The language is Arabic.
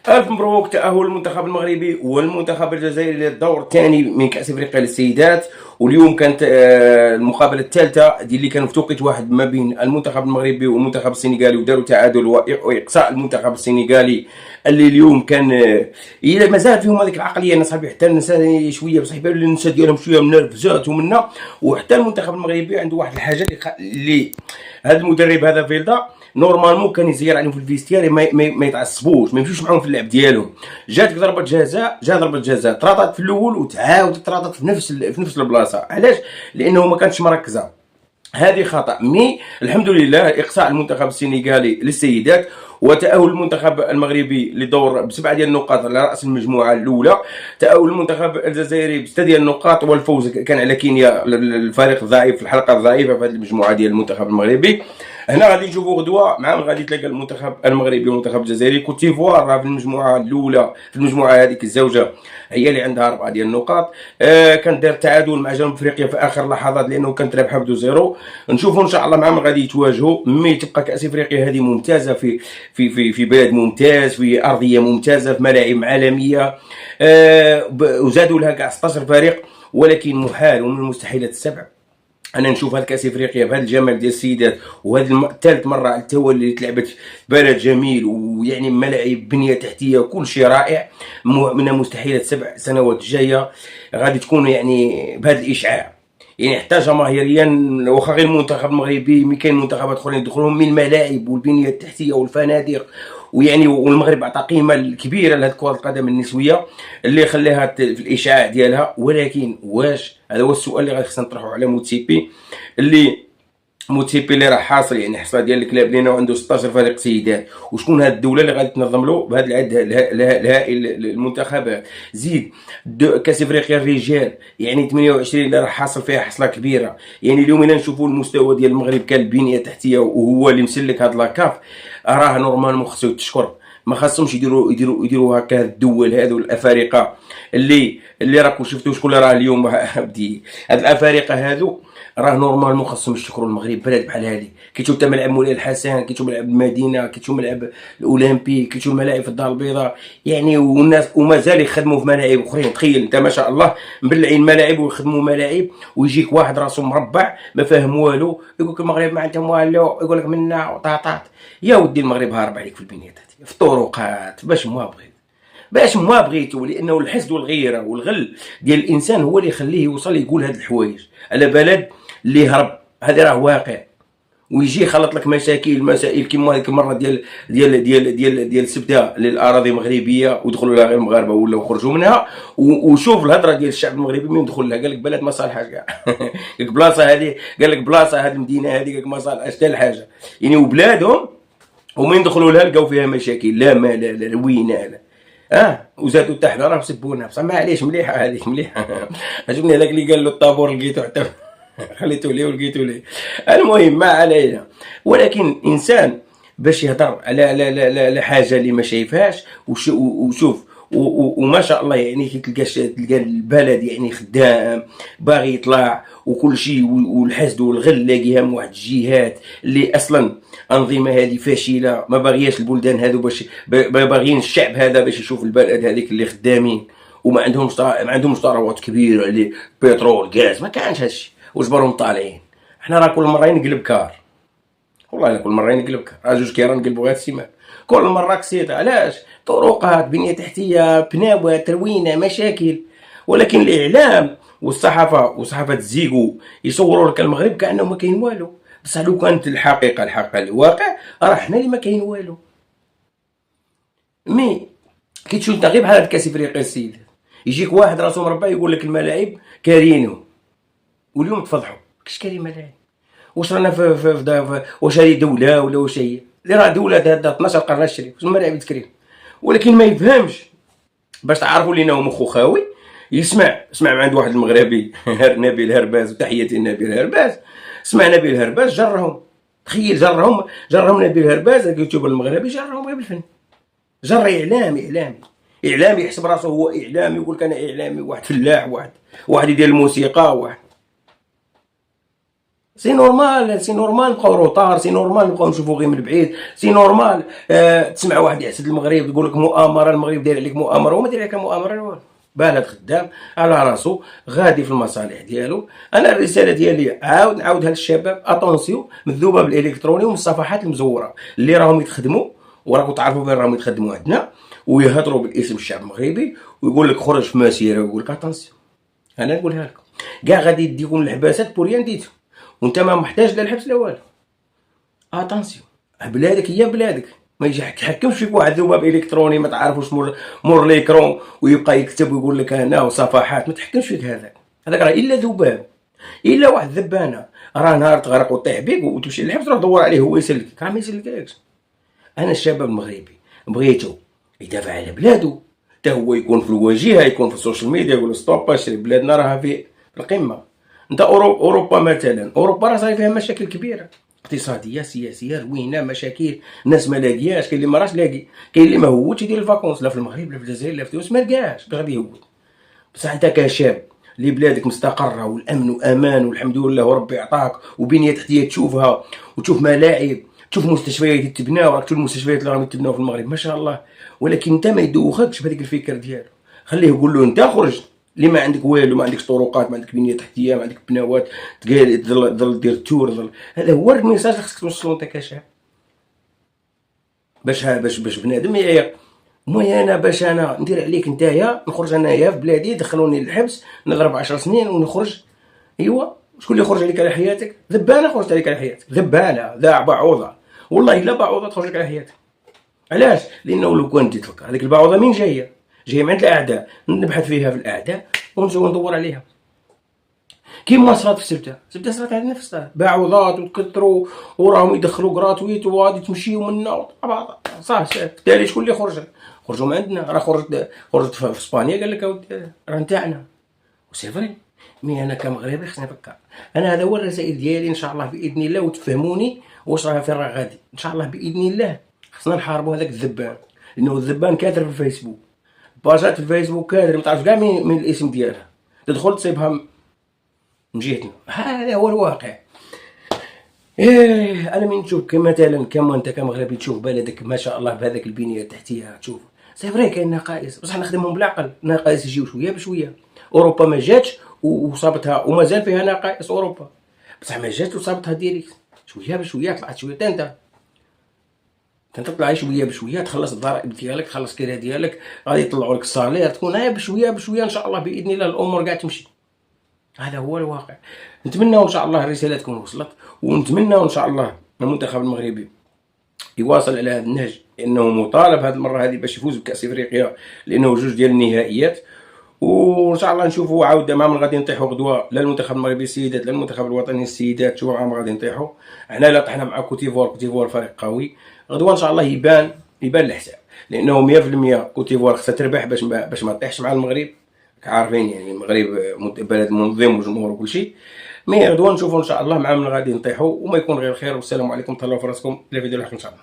ألف مبروك تأهل المنتخب المغربي والمنتخب الجزائري للدور الثاني من كأس أفريقيا للسيدات. واليوم كانت المقابلة الثالثة اللي كانوا في توقيت واحد ما بين المنتخب المغربي والمنتخب السنغالي، وداروا تعادل وإقصاء المنتخب السنغالي اللي اليوم كان إلا مازال فيهم هذيك العقلية. أنا صاحبي حتى النساء شوية بصح يبان النساء ديالهم شوية منرفزات ومنا، وحتى المنتخب المغربي عنده واحد الحاجة اللي هذا المدرب هذا فيلدا نورمالمون كان يزير عليهم في الفيستيار ما يتعصبوش، ما يمشيوش معاهم في اللعب ديالهم. جات ضربه جزاء، ضربه جزاء تراطات في الاول وتعاودت تراطات في نفس البلاصه. علاش؟ لانه ما كانتش مركزه. هذه خطا. الحمد لله اقصاء المنتخب السنغالي للسيدات وتأهل المنتخب المغربي لدور ب7 ديال النقاط على رأس المجموعة الأولى. تأهل المنتخب الجزائري ب6 ديال النقاط، والفوز كان على كينيا الفريق الضعيف في الحلقة الضعيفة في هذه المجموعة ديال المنتخب المغربي. هنا غادي نشوفوا غدوه مع غادي تلاقى المنتخب المغربي والمنتخب الجزائري. كوت ديفوار راه في المجموعه الاولى، في المجموعه هذيك الزوجه هي اللي عندها 4 ديال النقاط. كان دار تعادل مع جنوب افريقيا في اخر لحظات لانه كانت رابحه بدو زيرو. نشوفوا ان شاء الله معهم غادي يتواجهوا. مي تبقى كاس افريقيا هذه ممتازه في بلد ممتاز، في ارضيه ممتازه، في ملاعب عالميه. وزادوا لها كاع 16 فريق، ولكن محال ومن المستحيلات السبع انا نشوف هاد كاس افريقيا بهذا الجمال ديال السيدات، وهذه ثالث مره على التوالي اللي تلعبت في بلد جميل ويعني ملاعب بنيه تحتيه وكل شيء رائع. من المستحيلات 7 سنوات الجايه غادي تكون يعني بهذا الاشعاع. يعني حتى جماهيريا واخا غير المنتخب المغربي، مي كاين منتخبات اخرين يدخلون من الملاعب والبنيه التحتيه والفنادق، ويعني والمغرب عطى قيمه كبيره لهذه كره القدم النسويه اللي خلاها في الاشعاع ديالها. ولكن واش هذا هو السؤال اللي غادي خصنا نطرحه على موتسيبي اللي راه حاصل يعني حصه ديال الكلاب لينا وعنده 16 فريق سيدات. وشكون هذه الدوله اللي غادي تنظم له بهذا العدد الهائل المنتخبات؟ زيد كاس افريقيا الرجال يعني 28 اللي راه حاصل فيها حصله كبيره. يعني اليوم الا نشوفوا المستوى ديال المغرب كالبنيه التحتيه وهو اللي مسلك هذا لاكاف، راه نورمالمون خصو يتشكر. ما خاصهمش يديروا هكا الدول هذو الافارقه اللي راكم شفتوا شكون اللي راه اليوم بدي هاد الافارقه هذو راه نورمالمون خاصهم يشكروا المغرب. بلد بحال هذه كيتشوف حتى ملعب مولاي الحسن، كيتشوف ملعب المدينه، كيتشوف ملعب الاولمبي، كيتشوف ملاعب في الدار البيضاء يعني. والناس ومازال يخدموا في ملاعب اخرين. تخيل انت ما شاء الله مبلعين ملاعب ويخدموا ملاعب، ويجيك واحد راسو مربع ما فاهم والو يقول لك المغرب ما عندهم والو، يقول لك منا وطاطات. يا ودي المغرب هارب عليك في البنيه التحتيه في الطرقات باش ما بغيتو، لانه الحسد والغيره والغل ديال الانسان هو اللي يخليه يوصل يقول هاد الحوايج على بلد اللي هرب. هذا راه واقع. ويجي يخلط لك مسائل كيما هذيك المره ديال السبده للاراضي المغربيه ودخلوا لها غير المغاربه ولا خرجوا منها. وشوف الهضره ديال الشعب المغربي من دخل لها قال لك بلد ما صالحاش كاع. قال لك بلاصه هذه، قال لك بلاصه هذه المدينه هذه قال لك ما صالحاش حتى لحاجه يعني. وبلادهم ومن دخلوا لها لقاو فيها مشاكل، لا مال لا روينه لا وزادوا تحت راه سبونا. بصح معليش مليحه هذيك مليحه. عجبني هذاك اللي قال له الطابور لقيته حتى خليته ليه ولقيته ليه. المهم ما علينا. ولكن انسان باش يهضر على حاجه اللي ما شايفهاش وشوف وما شاء الله يعني تلقى البلد يعني خدام باغي يطلع وكل شيء، والحسد والغل لاقيها من واحد الجهات اللي اصلا انظمه هذه فاشله. ما باغياش البلدان هذو باش باغيين الشعب هذا باش يشوف البلد هذيك اللي خدامين وما عندهمش ثروات كبيره اللي بترول غاز. ما كانش هادشي وجبرهم طالعين. حنا راه كل مره نقلب كار، والله كل مره نقلب كار. راه جوج كيران نقلبوا غير السيمان كل مره كسيطه. علاش؟ طرقات، بنيه تحتيه، بناوات، تروينه، مشاكل. ولكن الاعلام والصحافه وصحافه الزيغو يصوروا لك المغرب كانه ما كاين والو. بصح لو كانت الحقيقه الواقع راه حنا اللي ما كاين والو. مي كيتشوف انت غير بحال هاد كاس افريقيا السيد، يجيك واحد راسو مربع يقول لك الملاعب كارينهم، واليوم تفضحوا كاش كاين ملاعب. واش رانا في واش هذه دوله ولا واش هي؟ اللي راه دوله هذا 12 قرن الشريف واش الملاعب تكريم. ولكن ما يفهمش. باش تعرفوا لينا هو مخو خاوي يسمع عند واحد المغربي نبيل هرباز، وتحياتي لنبيل هرباز. سمع نبيل هرباز جرهم، تخيل جرهم نبيل هرباز اليوتيوبر المغربي جرهم غير بالفن. جر اعلامي يحسب راسه هو اعلامي، يقول لك انا اعلامي، واحد فلاح، واحد يدير الموسيقى، واحد سي نورمال، سي نورمال نبقاو روطار، سي نورمال نبقاو نشوفو غير من بعيد، سي نورمال تسمع واحد يحسد المغرب يقول لك مؤامره، المغرب داير عليك مؤامره، وما داير عليك مؤامره لا والو. بالاد خدام على راسو غادي في المصالح ديالو. انا الرساله ديالي نعاودها للشباب: اتونسيون من الذباب الالكتروني ومن الصفحات المزوره اللي راهم يتخدموا، وراكم تعرفوا فين راهم يتخدموا عندنا، ويهضروا بالاسم الشعب المغربي، ويقول لك خرج في مسيره، ويقول لك اتونسيون. انا نقولها لكم كاع غادي يديكم الحباسات بوريان ديتو، وانت ما محتاج لا الحبس لا والو. اتونسيون، بلادك هي بلادك، ما يحكمش فيك واحد ذباب الكتروني ما تعرفوش مور ليكرون ويبقى يكتب ويقول لك هنا وصفحات، ما تحكمش فيك هذاك راه الا ذباب، الا واحد ذبانه راه نهار تغرق وطيح بيك وتمشي للحبس تروح تدور عليه هو يسلكك، راه ما يسلككش. انا الشباب المغربي بغيتو يدافع على بلادو، حتى هو يكون في الواجهه، يكون في السوشيال ميديا، يقول ستوب اشري بلادنا راها في القمه. انت اوروبا مثلا، اوروبا راه صاير فيها مشاكل كبيره اقتصاديه سياسيه روينه، مشاكل، ناس ما لاقياش، كاين اللي ما راهش لاقي، كاين اللي ما هوتش يدير الفاكونس لا في المغرب لا في الجزائر لا في تونس، ما لقاش باش غادي يهوت. بصح انت كشاب اللي بلادك مستقره والامن وامان والحمد لله وربي عطاك وبنيه تحتيه تشوفها، وتشوف ملاعب، تشوف مستشفيات يتبناو، راك تشوف المستشفيات اللي راهم يتبناو في المغرب ما شاء الله، ولكن انت ما يدوخكش بهذيك الفكر ديالو. خليه يقول له انت خرج اللي ما عندك والو، ما عندكش طرقات، ما عندك بنيه تحتيه، ما عندك بناوات تظل دير تور، هذا هو الميساج اللي خصك توصلو انت كشاب، باش بنادم يعيق. المهم انا باش انا ندير عليك نتايا، نخرج انايا في بلادي دخلوني للحبس نضرب 10 سنين ونخرج. ايوا شكون اللي يخرج عليك على حياتك؟ ذبانه خرجت عليك على حياتك، ذبانه ذا بعوضه، والله الا بعوضه تخرج لك على حياتك. علاش؟ لانه لو كنت تفكر هذيك البعوضه من جايه من عند الاعداء، نبحث فيها في الاعداء وندور عليها. كيما صرات في سبته صرات عندنا في الصاد بعوضات وتكثروا وراهم يدخلوا كراتويت وغادي تمشيو منا صافي. بالتالي شكون اللي خرجوا من عندنا؟ راه خرجت في اسبانيا قال لك راه نتاعنا وسي فري. مي انا كمغربي خصني نفكر، انا هذا هو الرسائل ديالي ان شاء الله باذن الله، وتفهموني واش راه فين راه غادي ان شاء الله باذن الله. خصنا نحاربوا هذاك الذبان، لانه الذبان كاثر في الفيسبوك، باجات في الفيسبوك كاثر، ما تعرفش كاع من الاسم ديالها، تدخل تصيبها من جهتنا. هذا هو الواقع. انا من نشوف مثلا كما انت كمغربي تشوف بلدك ما شاء الله بهذاك البنيه التحتيه، تشوف سي فري كاين نقائص، بصح نخدمهم بالعقل، نقائص يجيو شويه بشويه. اوروبا ما جاتش وصابتها، ومازال فيها نقائص اوروبا، بصح ما جاتش وصابتها ديريكت، شويه بشويه طلعت شويه. انت تطلع شويه بشويه، تخلص الضرائب ديالك، تخلص كذا ديالك، غادي يطلعوا لك الصالير، تكون بشويه بشويه ان شاء الله باذن الله الامور قاع تمشي. هذا هو الواقع. نتمنى ان شاء الله الرساله تكون وصلت، ونتمنى ان شاء الله المنتخب المغربي يواصل على هذا النهج، لانه مطالب هذه المره هذه باش يفوز بكاس افريقيا، لانه جوج ديال النهائيات. وان شاء الله نشوفوا عاود معهم غادي نطيحوا غدوه، لا المنتخب المغربي السيدات لا المنتخب الوطني السيدات، شوفوا معهم غادي نطيحوا. حنا لا طحنا مع كوتيفوار فريق قوي، غدوه ان شاء الله يبان الحساب، لانه 100% كوتيفوار خصها تربح باش ما تطيحش مع المغرب. عارفين يعني المغرب بلد منظم وجمهور وكل شيء. مي غدوه نشوفوا ان شاء الله مع من غادي نطيحوا، وما يكون غير خير. والسلام عليكم، تهلاو في راسكم، الى فيديو لاحق ان شاء الله.